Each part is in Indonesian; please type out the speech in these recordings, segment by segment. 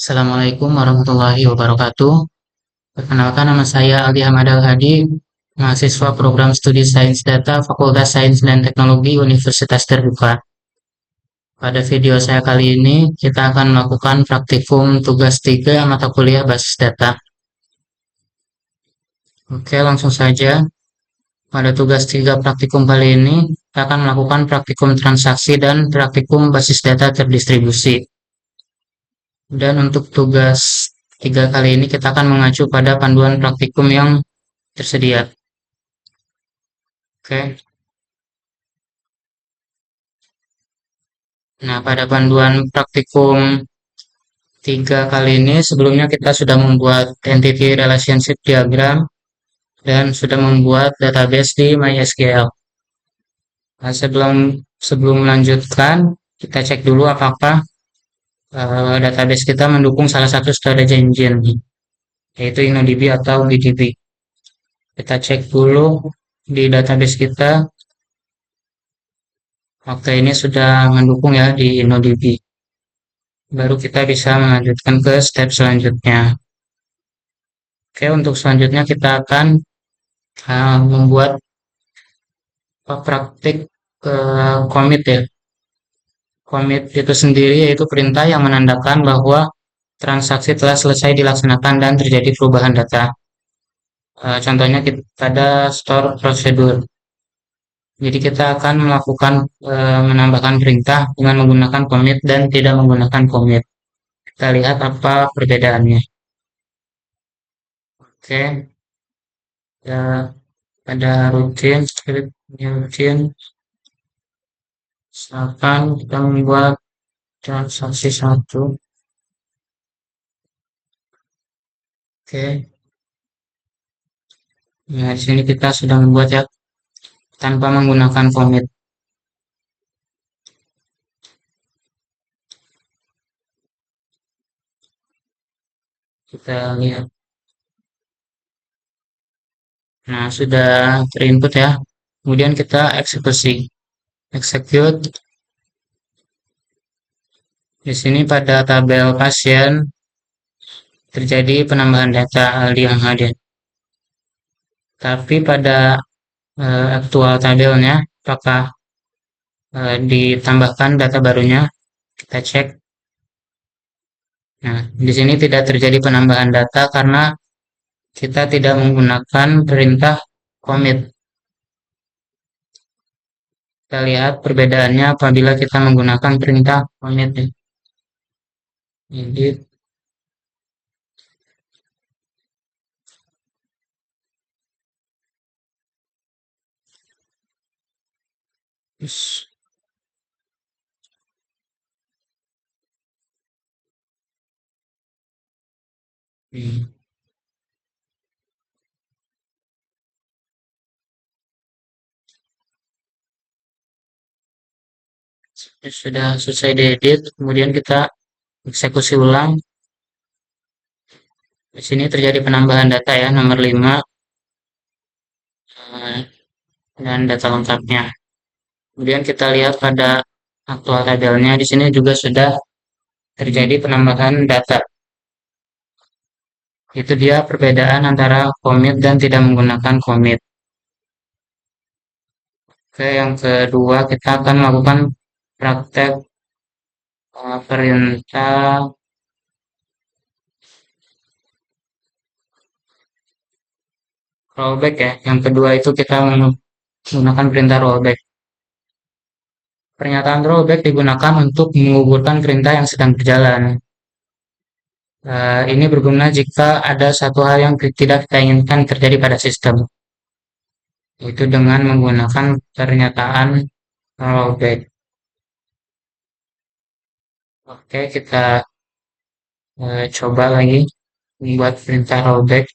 Assalamualaikum warahmatullahi wabarakatuh. Perkenalkan nama saya Aldi Ahmad Al-Hadi, mahasiswa program studi Sains Data Fakultas Sains dan Teknologi Universitas Terbuka. Pada video saya kali ini, kita akan melakukan praktikum tugas 3 mata kuliah basis data. Oke, langsung saja. Pada tugas 3 praktikum kali ini, kita akan melakukan praktikum transaksi dan praktikum basis data terdistribusi. Dan untuk tugas 3 kali ini kita akan mengacu pada panduan praktikum yang tersedia. Oke. Nah, pada panduan praktikum 3 kali ini sebelumnya kita sudah membuat entity relationship diagram dan sudah membuat database di MySQL. Nah, sebelum melanjutkan, kita cek dulu apakah database kita mendukung salah satu storage engine, yaitu InnoDB atau BDB. Kita cek dulu di database kita. Oke, ini sudah mendukung ya di InnoDB. Baru kita bisa melanjutkan ke step selanjutnya. Oke, untuk selanjutnya kita akan membuat praktik commit ya. Commit itu sendiri yaitu perintah yang menandakan bahwa transaksi telah selesai dilaksanakan dan terjadi perubahan data. Contohnya kita ada store procedure. Jadi kita akan melakukan menambahkan perintah dengan menggunakan commit dan tidak menggunakan commit. Kita lihat apa perbedaannya. Oke, ya, ada rutin, script rutin. Misalkan kita membuat transaksi satu. Oke, nah di sini kita sudah membuat ya tanpa menggunakan commit. Kita lihat. Nah, sudah terinput ya. Kemudian kita eksekusi. Execute. Di sini pada tabel pasien terjadi penambahan data Aldi yang hadir. Tapi pada aktual tabelnya apakah ditambahkan data barunya? Kita cek. Nah, di sini tidak terjadi penambahan data karena kita tidak menggunakan perintah commit. Kita lihat perbedaannya apabila kita menggunakan perintah commit. Jadi, sudah selesai diedit, kemudian kita eksekusi ulang. Di sini terjadi penambahan data ya, nomor 5 eh, dan data lengkapnya. Kemudian kita lihat pada aktual tabelnya, di sini juga sudah terjadi penambahan data. Itu dia perbedaan antara commit dan tidak menggunakan commit. Oke, yang kedua kita akan melakukan praktek perintah rollback ya. Yang kedua itu kita menggunakan perintah rollback. Pernyataan rollback digunakan untuk menggugurkan perintah yang sedang berjalan. Ini berguna jika ada satu hal yang tidak kita inginkan terjadi pada sistem, yaitu dengan menggunakan pernyataan rollback. Oke, kita coba lagi membuat perintah rollback.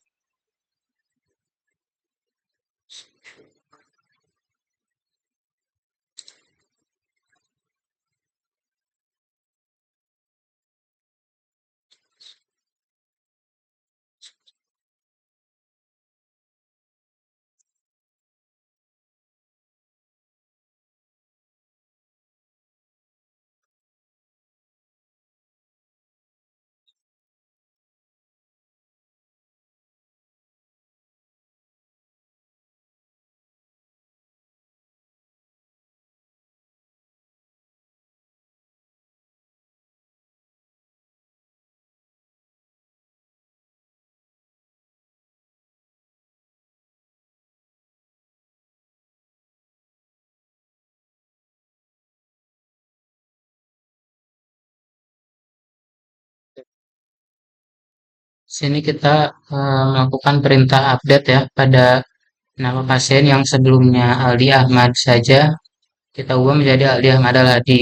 Sini kita melakukan perintah update ya pada nama pasien yang sebelumnya Aldi Ahmad saja, kita ubah menjadi Aldi Ahmad Al-Hadi,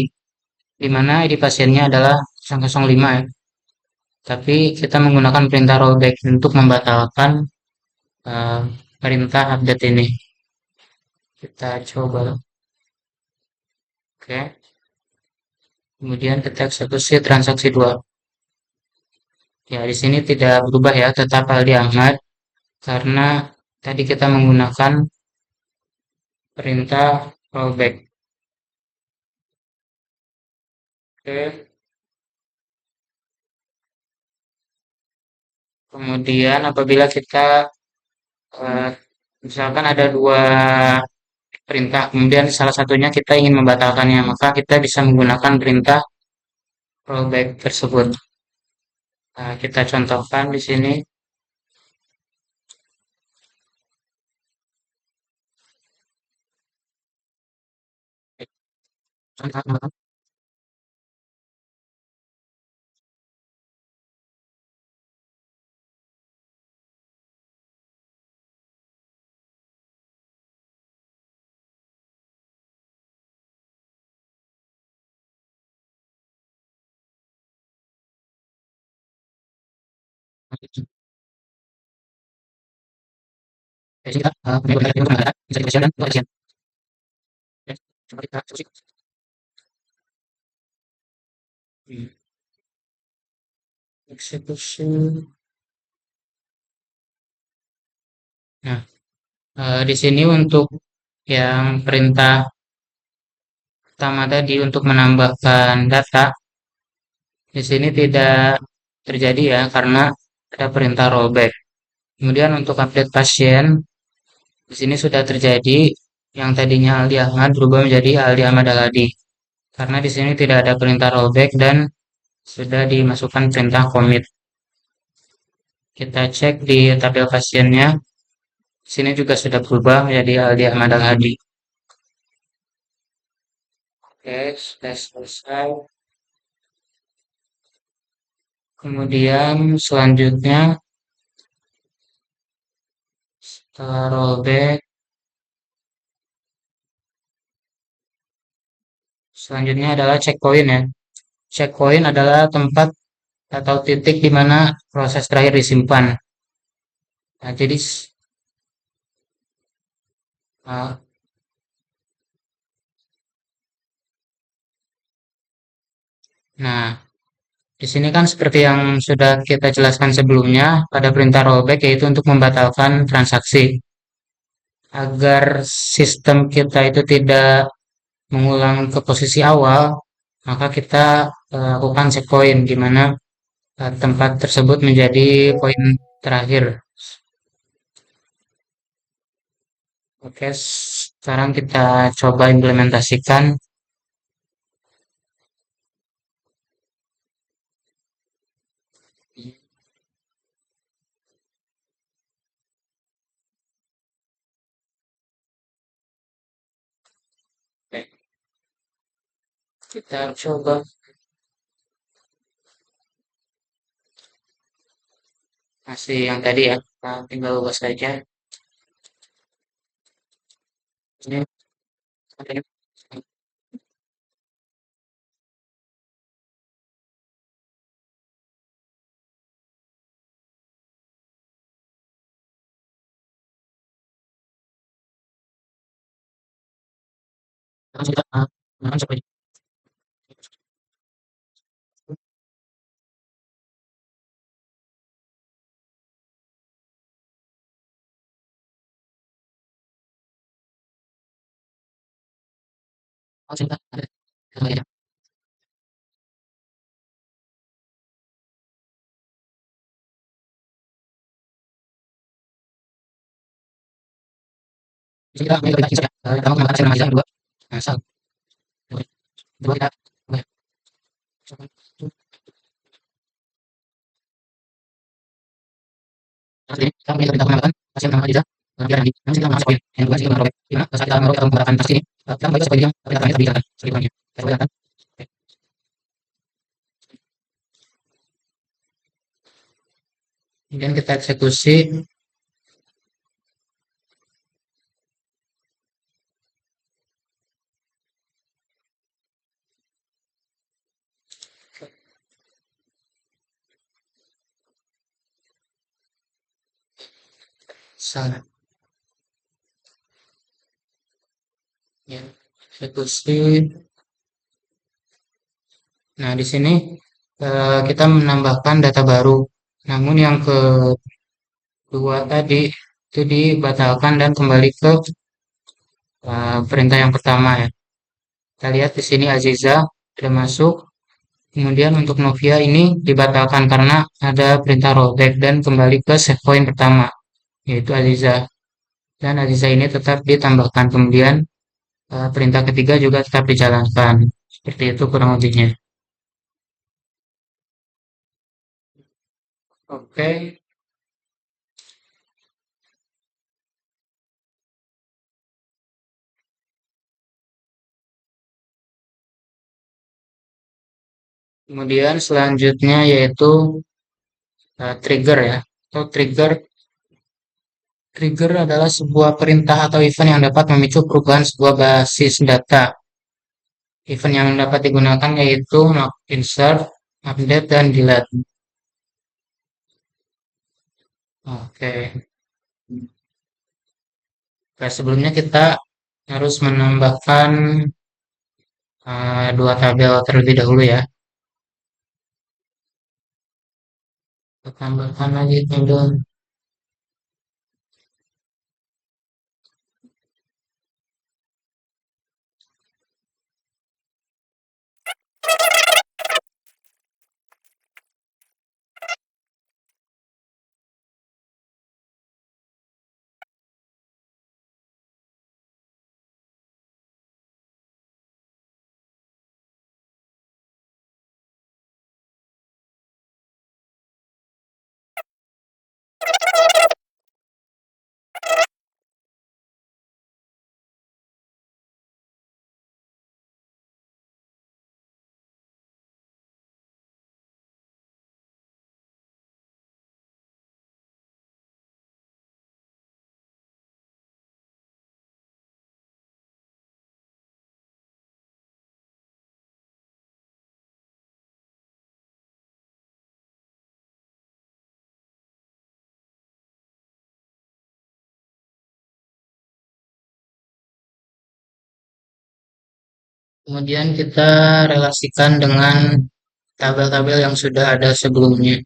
di mana ID pasiennya adalah 005 ya. Tapi kita menggunakan perintah rollback untuk membatalkan eh, perintah update ini. Kita coba, oke. Kemudian kita eksekusi transaksi 2. Ya, di sini tidak berubah ya, tetap Aldi Ahmad karena tadi kita menggunakan perintah rollback. Oke. Kemudian apabila kita eh, misalkan ada dua perintah, kemudian salah satunya kita ingin membatalkannya, maka kita bisa menggunakan perintah rollback tersebut. Nah, kita contohkan di sini. Di sini kita menyebutkan untuk menggunakan bisa dan untuk efisien. Oke, coba kita eksekusi. Hmm, Eksekusi. Nah, di sini untuk yang perintah pertama tadi untuk menambahkan data, di sini tidak terjadi ya karena ada perintah rollback. Kemudian untuk update pasien, di sini sudah terjadi yang tadinya Aldi Ahmad berubah menjadi Aldi Ahmad Aladi. Karena di sini tidak ada perintah rollback dan sudah dimasukkan perintah commit. Kita cek di tabel pasiennya, di sini juga sudah berubah menjadi Aldi Ahmad Al-Hadi. Oke, sudah selesai. Kemudian selanjutnya setelah rollback, selanjutnya adalah checkpoint ya. Checkpoint adalah tempat atau titik di mana proses terakhir disimpan. Nah, jadi, uh, nah, di sini kan seperti yang sudah kita jelaskan sebelumnya pada perintah rollback yaitu untuk membatalkan transaksi. Agar sistem kita itu tidak mengulang ke posisi awal, maka kita lakukan checkpoint di mana tempat tersebut menjadi poin terakhir. Oke, sekarang kita coba implementasikan. Oke, kita coba masih yang tadi ya, kita tinggal ubah saja. Ini adanya langsung kita gunakan seperti langsung kita ada ya. Jadi kita mulai dari insert ya. Pertama menggunakan hasil analiza, yang kedua asal. Kedua kita oke. Seperti ini, kita mulai dari menambahkan hasil analiza biar nanti namun kita masuk poin. Yang kedua kita merobek. Di mana saat kita merobek atau menggunakan task ini, kita kembali ke sesuai yang tapi datanya terdijakan seperti itu. Kita coba jalankan. Oke. Kemudian kita eksekusi. Salah. Ya, eksekusi. Nah, di sini kita menambahkan data baru. Namun yang kedua tadi itu dibatalkan dan kembali ke perintah yang pertama ya. Kita lihat di sini Aziza sudah masuk. Kemudian untuk Novia ini dibatalkan karena ada perintah rollback dan kembali ke save point pertama, yaitu Aziza. Dan Aziza ini tetap ditambahkan. Kemudian perintah ketiga juga tetap dijalankan. Seperti itu kurang lebihnya. Oke, kemudian selanjutnya yaitu trigger ya. Atau trigger Trigger adalah sebuah perintah atau event yang dapat memicu perubahan sebuah basis data. Event yang dapat digunakan yaitu insert, update, dan delete. Oke. Nah, sebelumnya kita harus menambahkan dua tabel terlebih dahulu ya. Kita tambahkan lagi tabel. Kemudian kita relasikan dengan tabel-tabel yang sudah ada sebelumnya.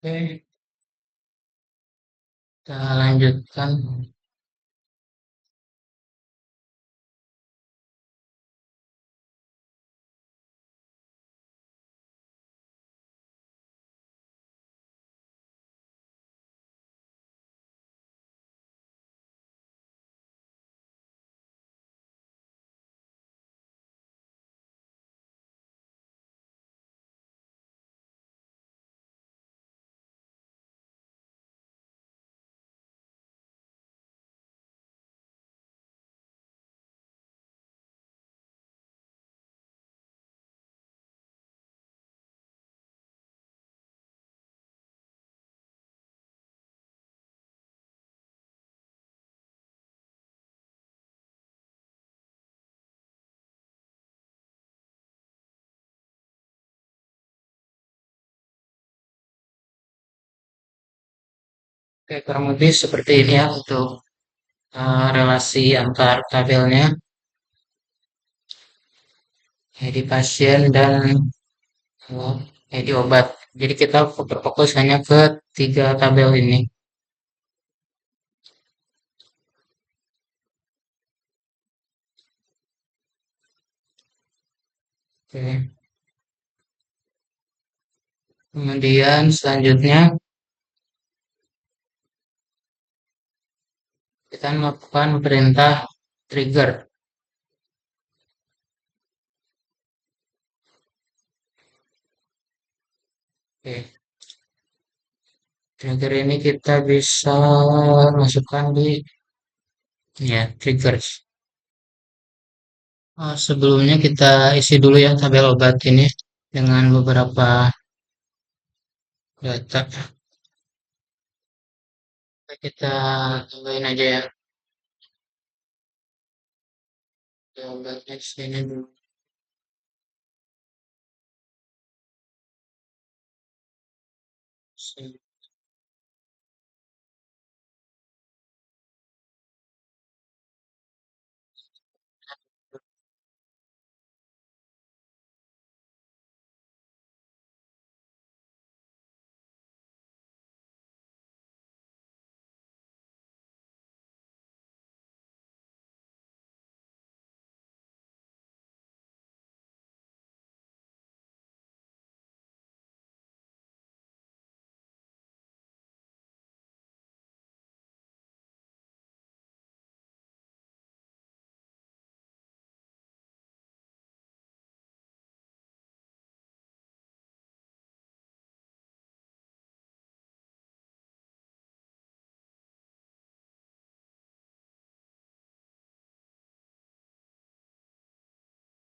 Oke, kita lanjutkan. Oke, kurang lebih seperti ini ya untuk relasi antar tabelnya, ID pasien dan ID obat. Jadi kita fokus hanya ke tiga tabel ini. Oke. Kemudian selanjutnya kita melakukan perintah trigger. Oke. Trigger ini kita bisa masukkan di ya triggers. Sebelumnya kita isi dulu ya tabel obat ini dengan beberapa data. Kita tambahin aja ya obatnya di sini dulu.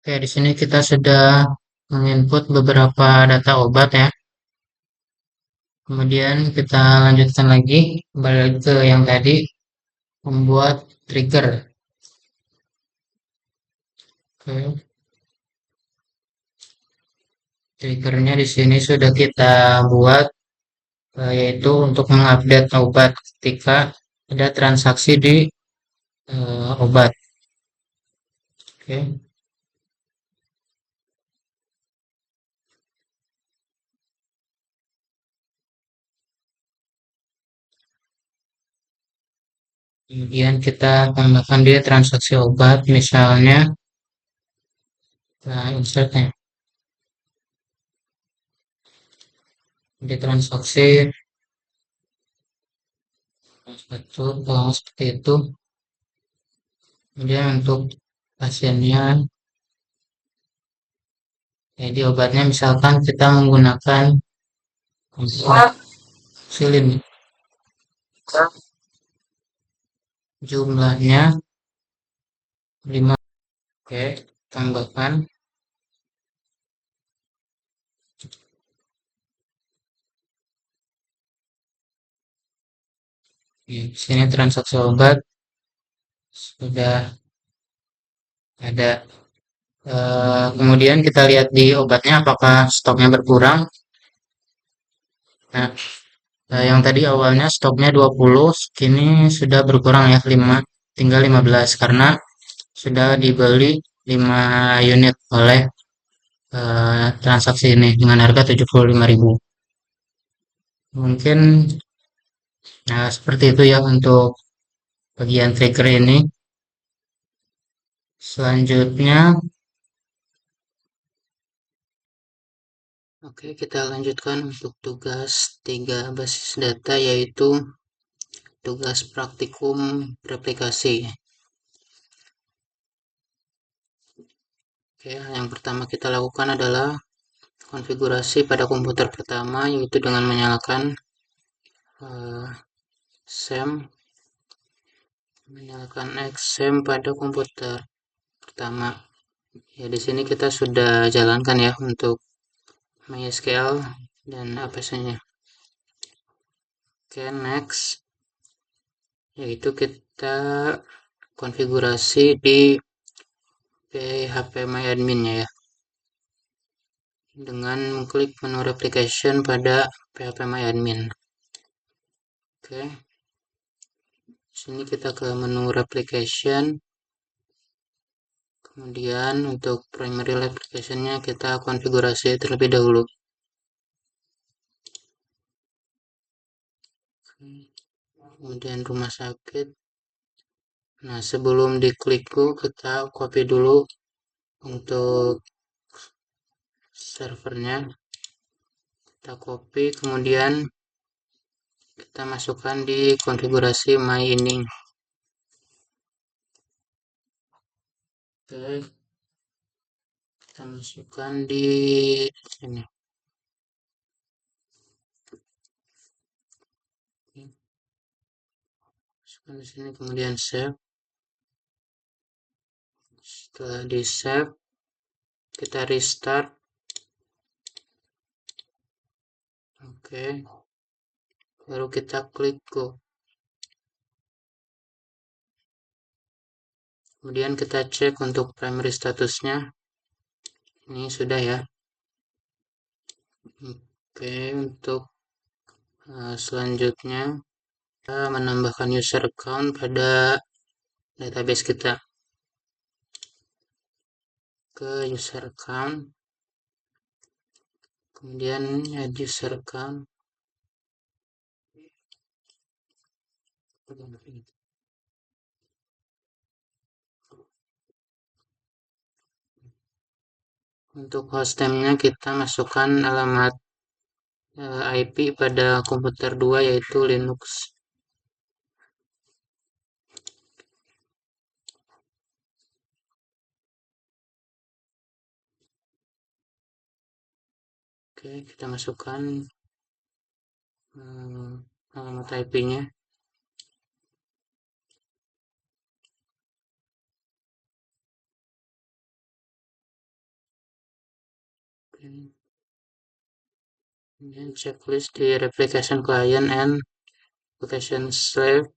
Oke, di sini kita sudah menginput beberapa data obat ya. Kemudian kita lanjutkan lagi, kembali lagi ke yang tadi, membuat trigger. Oke, triggernya di sini sudah kita buat, yaitu untuk mengupdate obat ketika ada transaksi di obat. Oke, kemudian kita tambahkan dia transaksi obat, misalnya insertnya di transaksi satu, seperti itu. Kemudian untuk pasiennya, jadi obatnya misalkan kita menggunakan insulin, jumlahnya 5. Oke, tambahkan. Di sini transaksi obat sudah ada. Kemudian kita lihat di obatnya apakah stoknya berkurang. Nah, yang tadi awalnya stoknya 20, kini sudah berkurang ya 5, tinggal 15 karena sudah dibeli 5 unit oleh transaksi ini dengan harga 75.000. Mungkin nah seperti itu ya untuk bagian trigger ini. Selanjutnya, oke, kita lanjutkan untuk tugas 3 basis data, yaitu tugas praktikum replikasi. Oke, yang pertama kita lakukan adalah konfigurasi pada komputer pertama, yaitu dengan menyalakan SEM, menyalakan XSEM pada komputer pertama. Ya, di sini kita sudah jalankan ya untuk MySQL dan APS-nya. Oke, next, yaitu kita konfigurasi di phpMyAdmin ya, dengan mengklik menu replication pada phpMyAdmin. Oke, sini kita ke menu replication, kemudian untuk primary application-nya kita konfigurasi terlebih dahulu. Kemudian rumah sakit. Nah, sebelum diklik kita copy dulu untuk servernya, kita copy, kemudian kita masukkan di konfigurasi my ini. Oke, kita masukkan di sini. Masukkan di sini, kemudian save. Setelah di save, kita restart. Oke, baru kita klik go. Kemudian kita cek untuk primary statusnya. Ini sudah ya. Oke, untuk selanjutnya kita menambahkan user account pada database kita. Ke user account, kemudian add user account. Untuk hostname-nya kita masukkan alamat IP pada komputer 2 yaitu Linux. Oke, kita masukkan alamat IP-nya. Kemudian checklist di replication client and application slave.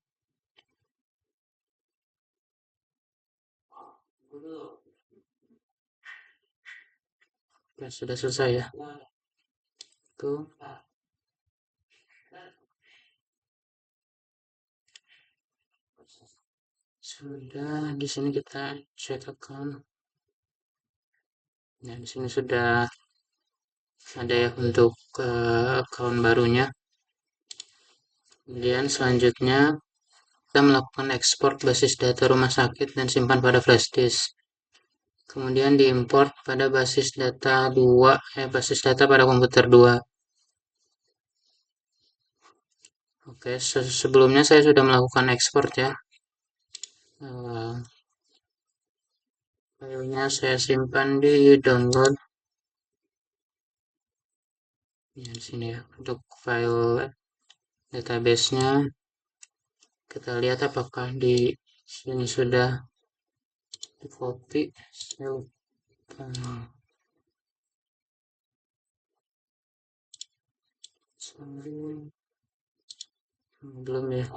Ya, sudah selesai ya. Itu sudah. Di sini kita cek account. Nah, di sini sudah ada ya untuk account barunya. Kemudian selanjutnya kita melakukan ekspor basis data rumah sakit dan simpan pada flash disk. Kemudian diimport pada basis data basis data pada komputer 2. Oke, sebelumnya saya sudah melakukan ekspor ya. Filenya saya simpan di download. Ya, di sini ya. Untuk file database-nya kita lihat apakah di sini sudah di copy. Saya belum ya.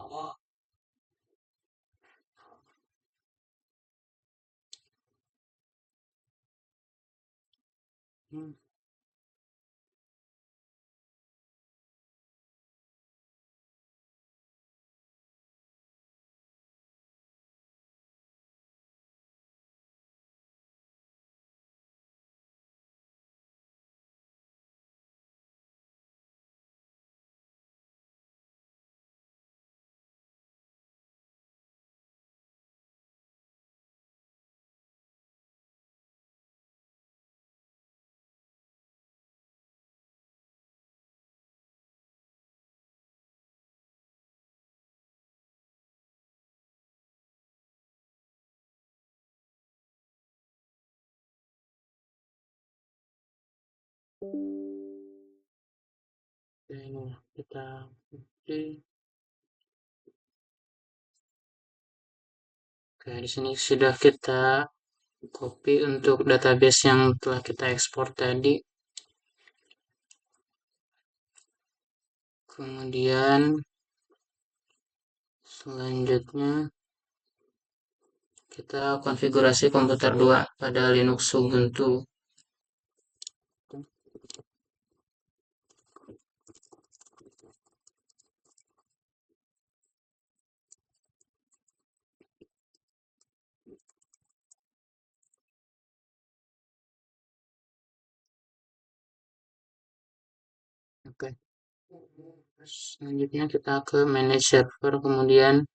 Ini kita copy. Oke, di sini sudah kita copy untuk database yang telah kita ekspor tadi. Kemudian selanjutnya kita konfigurasi komputer 2 pada Linux Ubuntu. Oke. Selanjutnya kita ke manage server, kemudian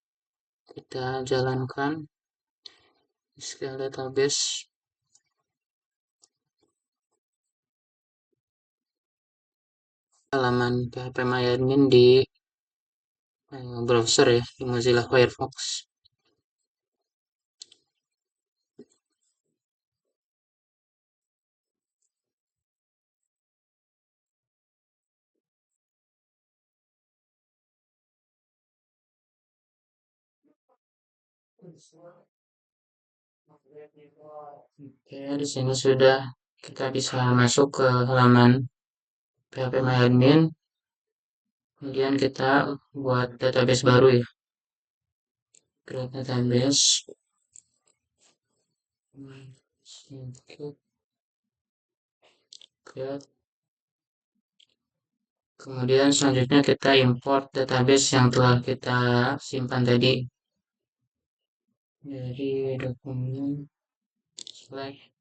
kita jalankan SQL database. halaman PHP di browser ya, di Mozilla Firefox. Oke, di sini sudah kita bisa masuk ke halaman PHP kemudian kita buat database baru ya, create database. Kemudian selanjutnya kita import database yang telah kita simpan tadi dari dokumen select.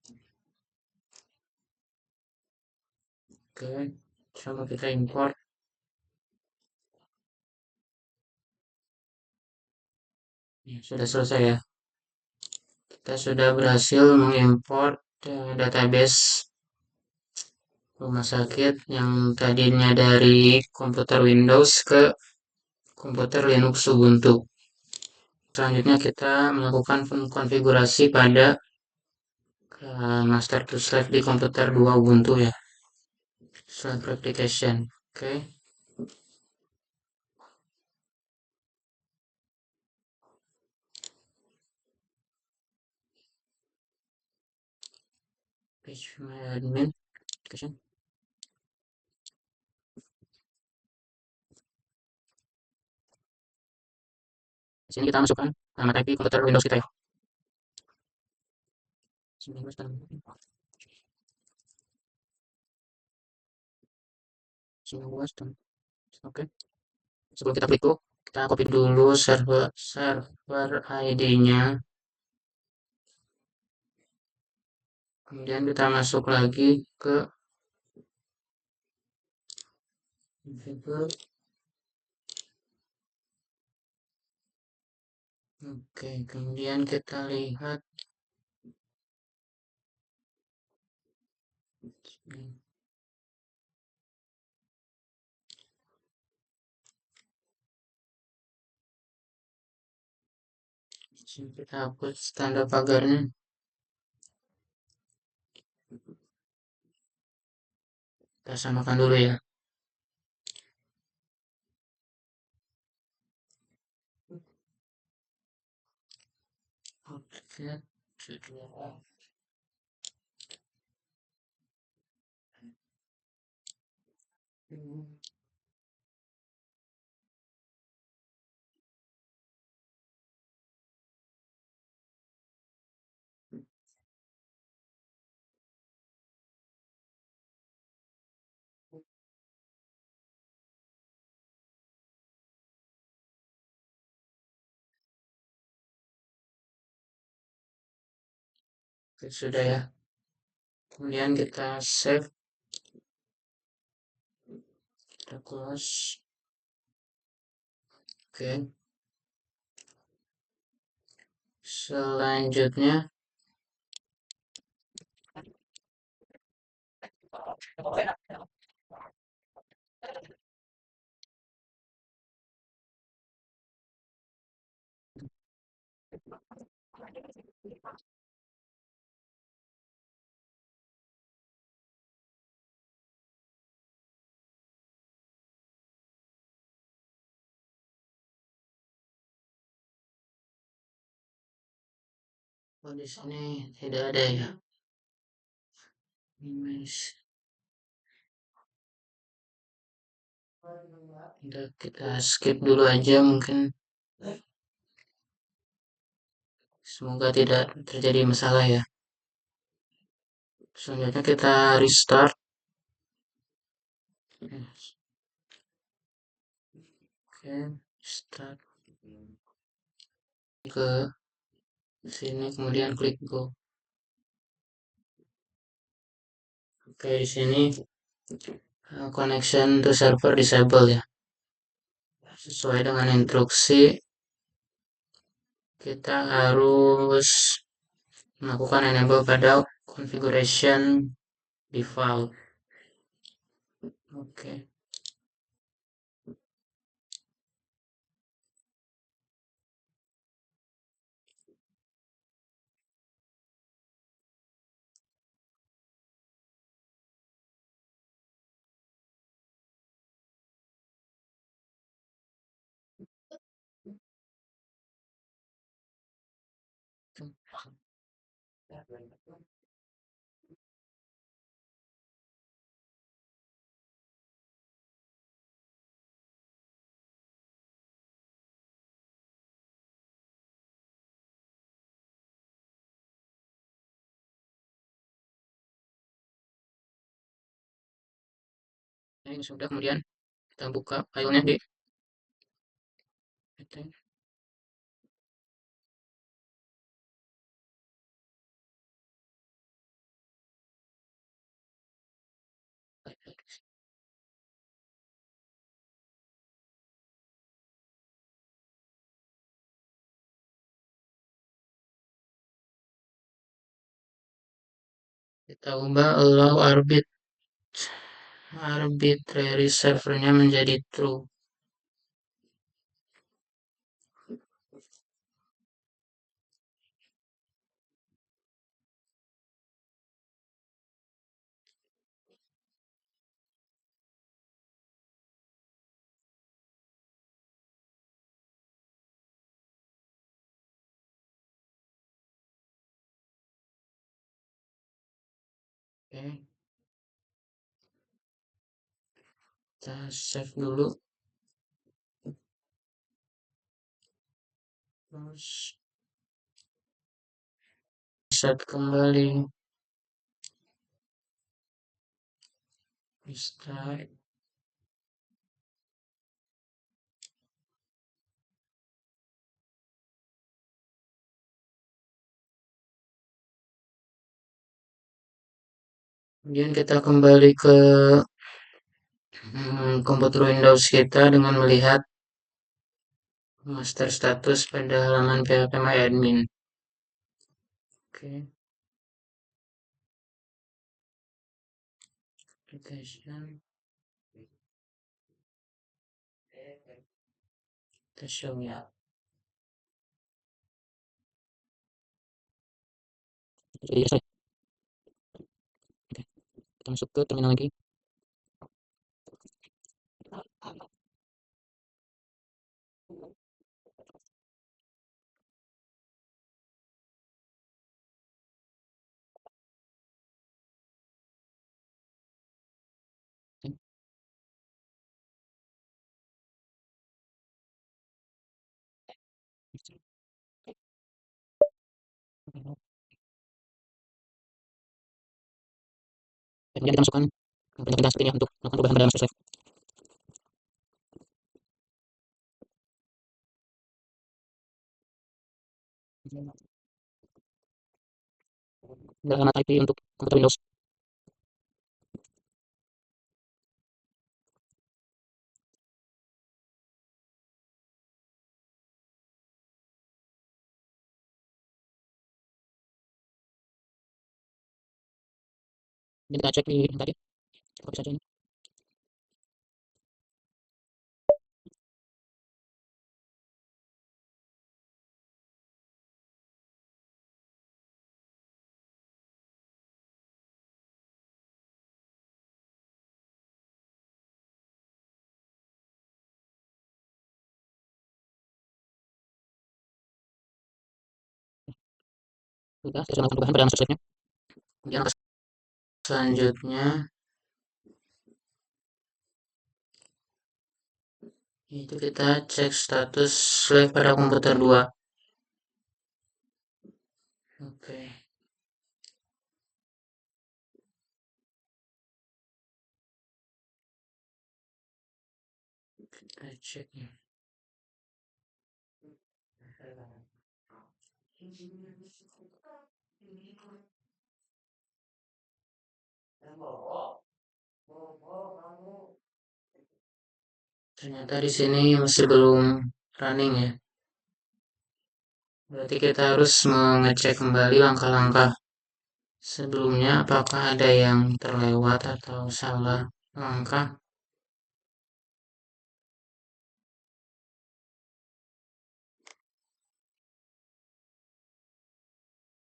Oke, coba kita import. Ya, sudah selesai ya. Kita sudah berhasil mengimport database rumah sakit yang tadinya dari komputer Windows ke komputer Linux Ubuntu. Selanjutnya kita melakukan konfigurasi pada master to slave di komputer 2 Ubuntu ya. Slave replication. Oke. Page my admin application. Di sini kita masukkan nama IP komputer Windows kita ya. 19 dan 19 dan oke. Sebelum kita klik kita copy dulu server ID-nya. Kemudian kita masuk lagi ke configure. Oke, kemudian kita lihat kita hapus tanda pagarnya. Kita samakan dulu ya. Oke, sudah ya. Kemudian kita save, kita close. Oke. Selanjutnya di sini tidak ada ya. Image. Kita skip dulu aja mungkin. Semoga tidak terjadi masalah ya. Selanjutnya kita restart. Oke, start ke sini kemudian klik go. Oke, di sini connection to server disable ya. Sesuai dengan instruksi kita harus melakukan enable pada configuration default. Oke. Nah, ini sudah, kemudian kita buka filenya di kita ubah allow arbitrary servernya menjadi true. Oke, kita save dulu, terus set kembali, restart. Kemudian kita kembali ke komputer Windows kita dengan melihat master status pada halaman phpMyAdmin. Oke, application, kita show ya. Jadi selesai. Oke, kita masuk ke terminal lagi. Kemudian kita masukkan perintah seperti ini untuk melakukan perubahan pada master slave. Alamat IP untuk komputer Windows. Ini kita cek di tadi, copy saja ini. Sudah, kita sudah melakukan perubahan pada master slave-nya. Kemudian langkah selanjutnya itu kita cek status slave pada komputer 2. Oke. Kita cek ya. Ternyata di sini masih belum running ya. Berarti kita harus mengecek kembali langkah-langkah sebelumnya apakah ada yang terlewat atau salah langkah.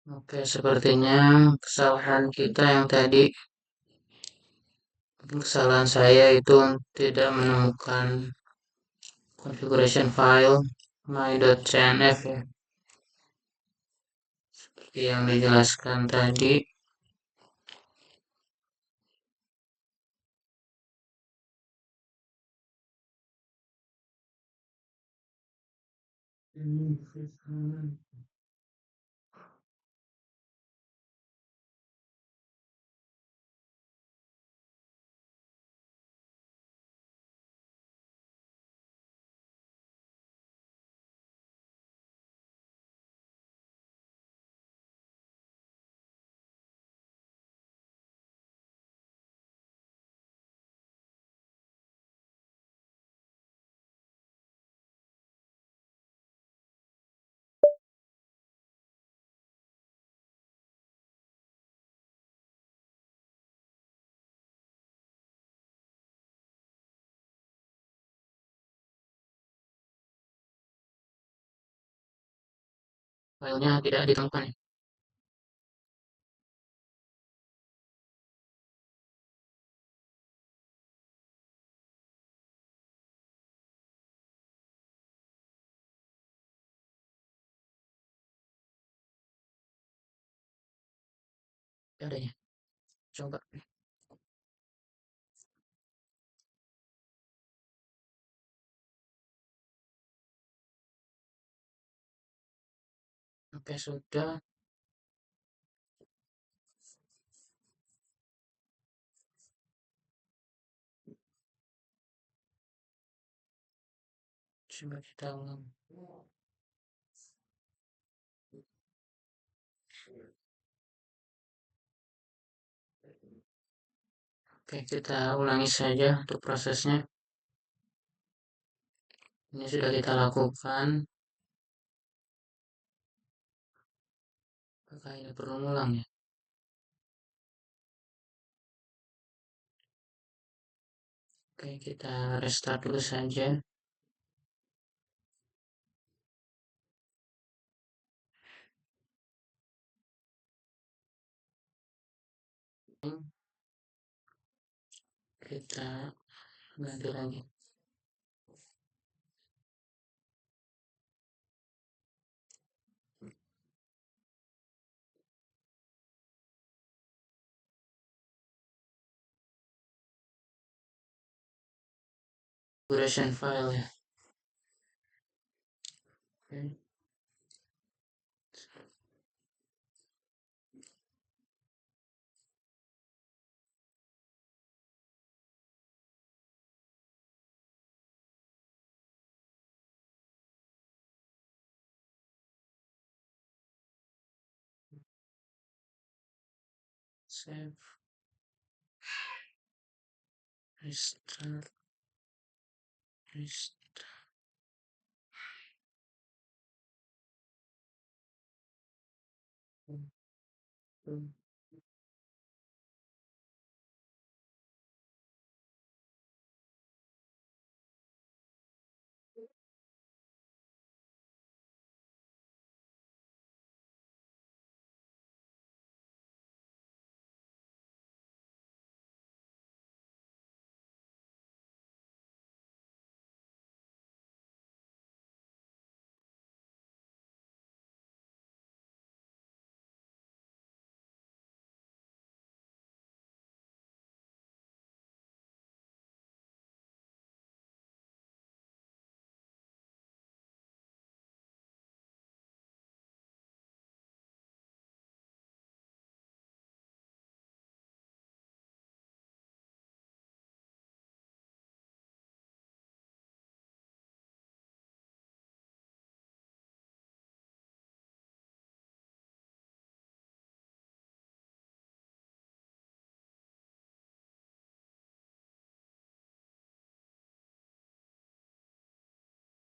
Oke, sepertinya kesalahan kita yang tadi, kesalahan saya itu tidak menemukan configuration file my.cnf ya. yang dijelaskan tadi. Filenya tidak ditemukan ya. Tidak adanya. Coba. Oke, sudah. Coba kita ulang. Oke, kita ulangi saja untuk prosesnya. Ini sudah kita lakukan. Apakah ini perlu ulang ya? Oke, kita restart dulu saja. Kita ganti lagi. Duration file ya. Oke. Save, restart, restart.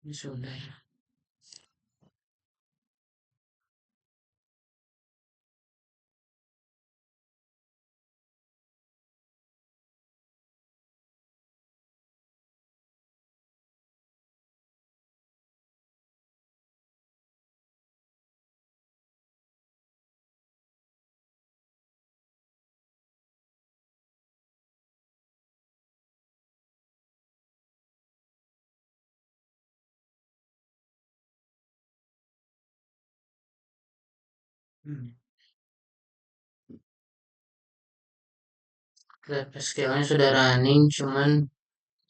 Ini sudah ya. Hmm. Slave SQL-nya sudah running, cuman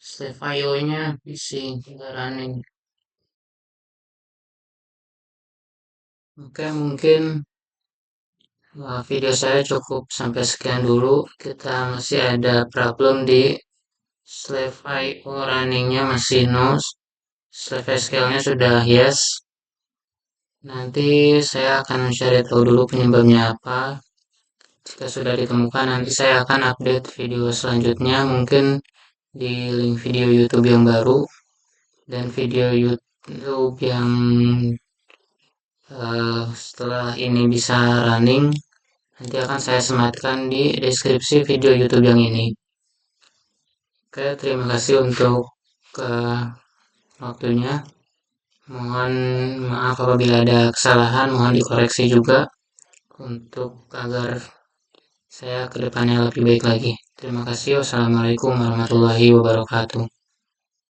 Slave IO-nya bising, tidak running. Oke, mungkin video saya cukup sampai sekian dulu. Kita masih ada problem di Slave IO runningnya masih no. Slave SQL-nya sudah yes. Nanti saya akan mencari tahu dulu penyebabnya apa. Jika sudah ditemukan, nanti saya akan update video selanjutnya, mungkin di link video YouTube yang baru dan video YouTube yang setelah ini bisa running, nanti akan saya sematkan di deskripsi video YouTube yang ini. Oke, terima kasih untuk waktunya. Mohon maaf apabila ada kesalahan, mohon dikoreksi juga untuk agar saya kedepannya lebih baik lagi. Terima kasih. Wassalamualaikum warahmatullahi wabarakatuh.